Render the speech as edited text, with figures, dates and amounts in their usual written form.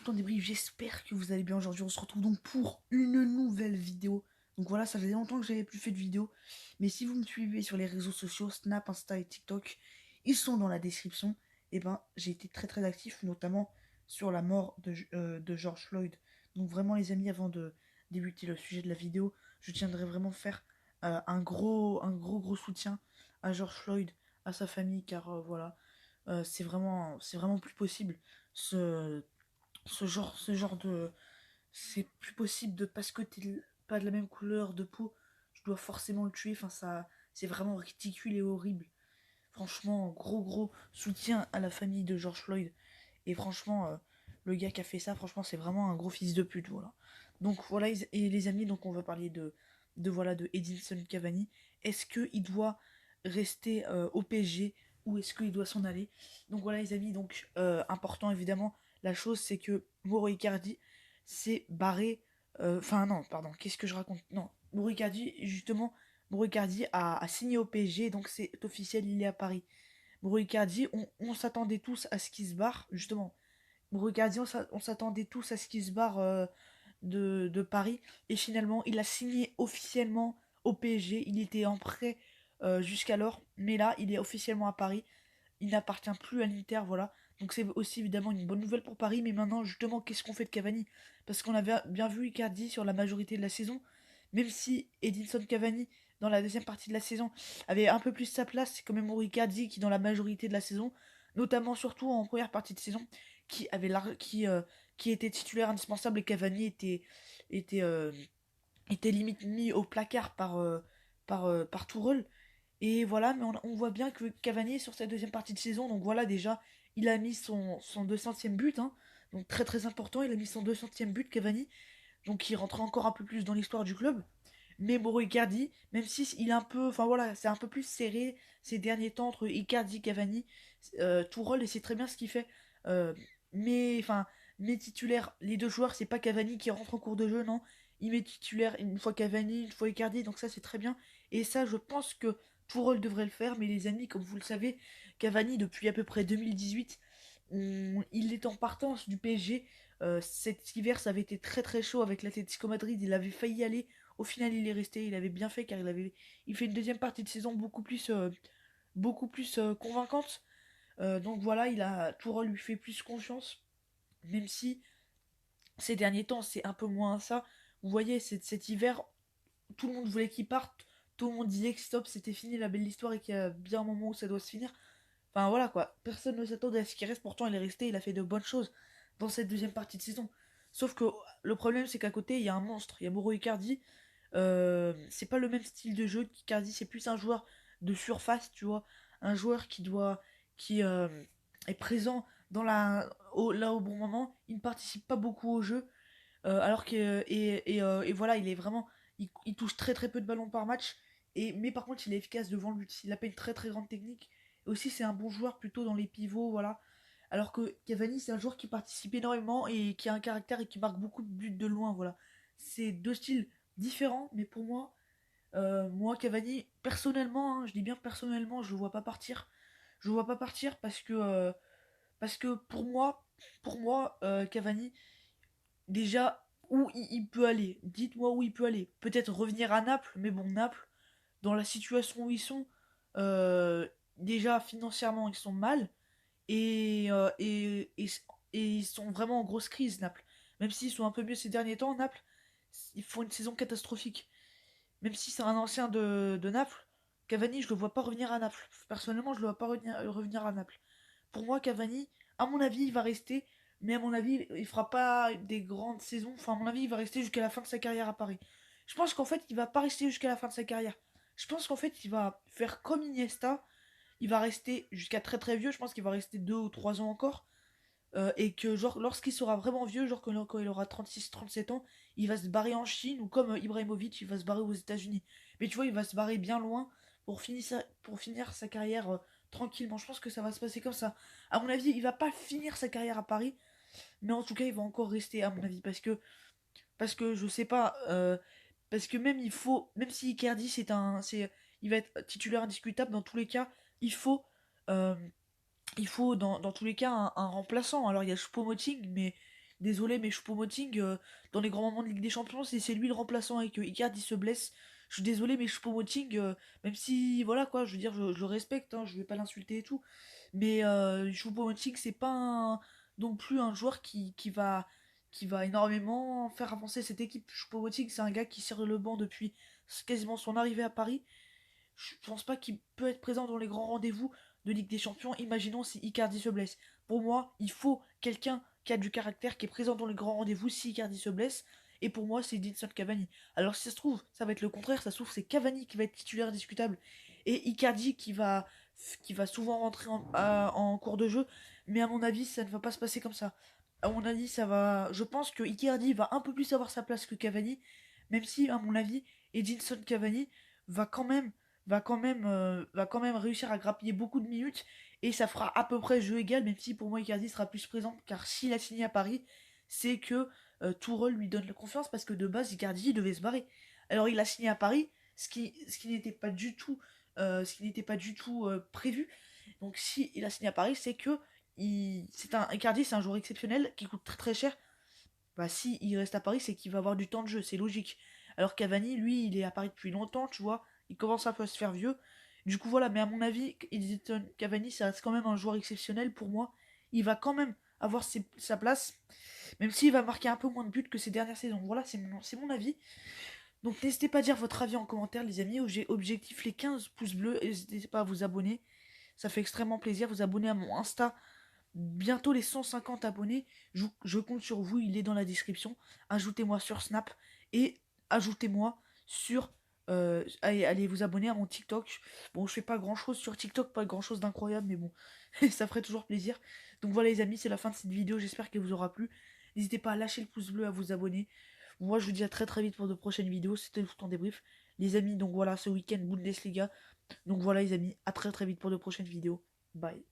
temps débrief, j'espère que vous allez bien aujourd'hui. On se retrouve donc pour une nouvelle vidéo. Donc voilà, ça faisait longtemps que j'avais plus fait de vidéo. Mais si vous me suivez sur les réseaux sociaux, Snap, Insta et TikTok, ils sont dans la description. Et ben, j'ai été très actif, notamment sur la mort de George Floyd. Donc vraiment les amis, avant de débuter le sujet de la vidéo, je tiendrais vraiment faire un gros soutien à George Floyd, à sa famille, car voilà, c'est vraiment plus possible ce, ce genre de. C'est plus possible de parce que t'es pas de la même couleur de peau, je dois forcément le tuer. Enfin, ça, c'est vraiment ridicule et horrible. Franchement, gros soutien à la famille de George Floyd. Et franchement, le gars qui a fait ça, franchement, c'est vraiment un gros fils de pute, voilà. Donc voilà, et les amis, donc on va parler de Edinson Cavani. Est-ce qu'il doit rester au PSG ou est-ce qu'il doit s'en aller? Donc voilà, les amis, donc important évidemment, la chose c'est que Mauro Icardi s'est barré. Enfin, non, pardon, qu'est-ce que je raconte? Non, Mauro Icardi, justement, Mauro Icardi a signé au PSG, donc c'est officiel, il est à Paris. Mauro Icardi, on s'attendait tous à ce qu'il se barre, justement. Mauro Icardi, on s'attendait tous à ce qu'il se barre de Paris. Et finalement, il a signé officiellement au PSG. Il était en prêt jusqu'alors. Mais là, il est officiellement à Paris. Il n'appartient plus à l'Inter, voilà. Donc c'est aussi évidemment une bonne nouvelle pour Paris. Mais maintenant, justement, qu'est-ce qu'on fait de Cavani? Parce qu'on avait bien vu Icardi sur la majorité de la saison. Même si Edinson Cavani, dans la deuxième partie de la saison, avait un peu plus sa place, c'est quand même Icardi qui, dans la majorité de la saison, notamment surtout en première partie de saison, qui avait qui était titulaire indispensable, et Cavani était, euh, était limite mis au placard par Tourelle. Et voilà, mais on voit bien que Cavani est sur sa deuxième partie de saison, donc voilà, déjà, il a mis son 200e but, hein, donc très important, il a mis son 200e but, Cavani, donc il rentre encore un peu plus dans l'histoire du club. Mais Mauro Icardi, même si il est un peu, enfin voilà, c'est un peu plus serré ces derniers temps entre Icardi, Cavani, Tourelle, et c'est très bien ce qu'il fait. Euh, mais enfin, mes titulaires, les deux joueurs, c'est pas Cavani qui rentre en cours de jeu, non. Il met titulaire une fois Cavani, une fois Icardi, donc ça c'est très bien. Et ça, je pense que Tourelle devrait le faire, mais les amis, comme vous le savez, Cavani depuis à peu près 2018, il est en partance du PSG. Cet hiver, ça avait été très chaud avec l'Atlético Madrid. Il avait failli y aller. Au final, il est resté. Il avait bien fait car il fait une deuxième partie de saison beaucoup plus convaincante. Donc voilà, Tourelle lui fait plus confiance, même si ces derniers temps, c'est un peu moins ça. Vous voyez, cet hiver, tout le monde voulait qu'il parte. Tout le monde disait que stop, c'était fini la belle histoire et qu'il y a bien un moment où ça doit se finir. Enfin voilà quoi, personne ne s'attendait à ce qu'il reste, pourtant il est resté, il a fait de bonnes choses dans cette deuxième partie de saison. Sauf que le problème c'est qu'à côté il y a un monstre, il y a Mauro Icardi. C'est pas le même style de jeu qu'Icardi, c'est plus un joueur de surface, tu vois, un joueur qui est présent là au bon moment, il ne participe pas beaucoup au jeu, alors que et voilà, il est vraiment, il touche très peu de ballons par match, mais par contre il est efficace devant le but, il a pas une très grande technique. Et aussi c'est un bon joueur plutôt dans les pivots, voilà. Alors que Cavani c'est un joueur qui participe énormément et qui a un caractère et qui marque beaucoup de buts de loin, voilà. C'est deux styles différents, mais pour moi Cavani personnellement, hein, je dis bien personnellement, je le vois pas partir. Je le vois pas partir parce que pour moi, Cavani, déjà, où il peut aller? Dites-moi où il peut aller. Peut-être revenir à Naples, mais bon, Naples, dans la situation où ils sont, euh, déjà financièrement, ils sont mal, et ils sont vraiment en grosse crise, Naples. Même s'ils sont un peu mieux ces derniers temps, Naples, ils font une saison catastrophique. Même si c'est un ancien de Naples, Cavani, je le vois pas revenir à Naples. Personnellement, je le vois pas revenir à Naples. Pour moi, Cavani, à mon avis, il va rester, mais à mon avis, il fera pas des grandes saisons. Enfin, à mon avis, il va rester jusqu'à la fin de sa carrière à Paris. Je pense qu'en fait, il va pas rester jusqu'à la fin de sa carrière. Je pense qu'en fait, il va faire comme Iniesta. Il va rester jusqu'à très vieux. Je pense qu'il va rester 2 ou 3 ans encore. Et que, genre, lorsqu'il sera vraiment vieux, genre quand il aura 36 37 ans, il va se barrer en Chine, ou comme Ibrahimovic, il va se barrer aux États-Unis. Mais tu vois, il va se barrer bien loin pour finir sa carrière tranquillement. Je pense que ça va se passer comme ça. À mon avis, il va pas finir sa carrière à Paris, mais en tout cas, il va encore rester, à mon avis, parce que je sais pas, parce que même si Icardi il va être titulaire indiscutable dans tous les cas, il faut, euh, il faut dans tous les cas un remplaçant. Alors il y a Choupo-Moting, mais désolé, mais Choupo-Moting, dans les grands moments de Ligue des Champions, c'est lui le remplaçant et que Icardi se blesse. Je suis désolé, mais Choupo-Moting, même si, voilà quoi, je veux dire, je le respecte, hein, je vais pas l'insulter et tout. Mais Choupo-Moting, c'est pas non plus un joueur qui va énormément faire avancer cette équipe. Choupo-Moting, c'est un gars qui sert le banc depuis quasiment son arrivée à Paris. Je pense pas qu'il peut être présent dans les grands rendez-vous de Ligue des Champions. Imaginons si Icardi se blesse. Pour moi, il faut quelqu'un qui a du caractère, qui est présent dans les grands rendez-vous si Icardi se blesse. Et pour moi, c'est Edinson Cavani. Alors si ça se trouve, ça va être le contraire. Ça se trouve, c'est Cavani qui va être titulaire discutable. Et Icardi qui va souvent rentrer en cours de jeu. Mais à mon avis, ça ne va pas se passer comme ça. À mon avis, ça va. Je pense que Icardi va un peu plus avoir sa place que Cavani. Même si, à mon avis, Edinson Cavani va quand même va quand même réussir à grappiller beaucoup de minutes et ça fera à peu près jeu égal, même si pour moi Icardi sera plus présent, car s'il a signé à Paris, c'est que Tourelle lui donne la confiance parce que de base Icardi devait se barrer. Alors il a signé à Paris, ce qui n'était pas du tout, prévu. Donc si il a signé à Paris, c'est que Icardi, c'est un joueur exceptionnel qui coûte très très cher. Bah si il reste à Paris, c'est qu'il va avoir du temps de jeu, c'est logique. Alors Cavani, lui, il est à Paris depuis longtemps, tu vois, il commence un peu à se faire vieux. Du coup voilà, mais à mon avis, Edinson Cavani, ça reste quand même un joueur exceptionnel pour moi. Il va quand même avoir sa place, même s'il va marquer un peu moins de buts que ces dernières saisons. Voilà, c'est mon avis. Donc n'hésitez pas à dire votre avis en commentaire, les amis. J'ai objectif les 15 pouces bleus. Et n'hésitez pas à vous abonner. Ça fait extrêmement plaisir. Vous abonner à mon Insta. Bientôt les 150 abonnés. Je compte sur vous, il est dans la description. Ajoutez-moi sur Snap et ajoutez-moi sur. Allez vous abonner à mon TikTok. Bon, je fais pas grand chose sur TikTok, pas grand chose d'incroyable, mais bon, ça ferait toujours plaisir. Donc voilà, les amis, c'est la fin de cette vidéo. J'espère qu'elle vous aura plu. N'hésitez pas à lâcher le pouce bleu, à vous abonner. Moi, je vous dis à très très vite pour de prochaines vidéos. C'était tout en débrief. Les amis, donc voilà, ce week-end Bundesliga. Donc voilà, les amis, à très très vite pour de prochaines vidéos. Bye.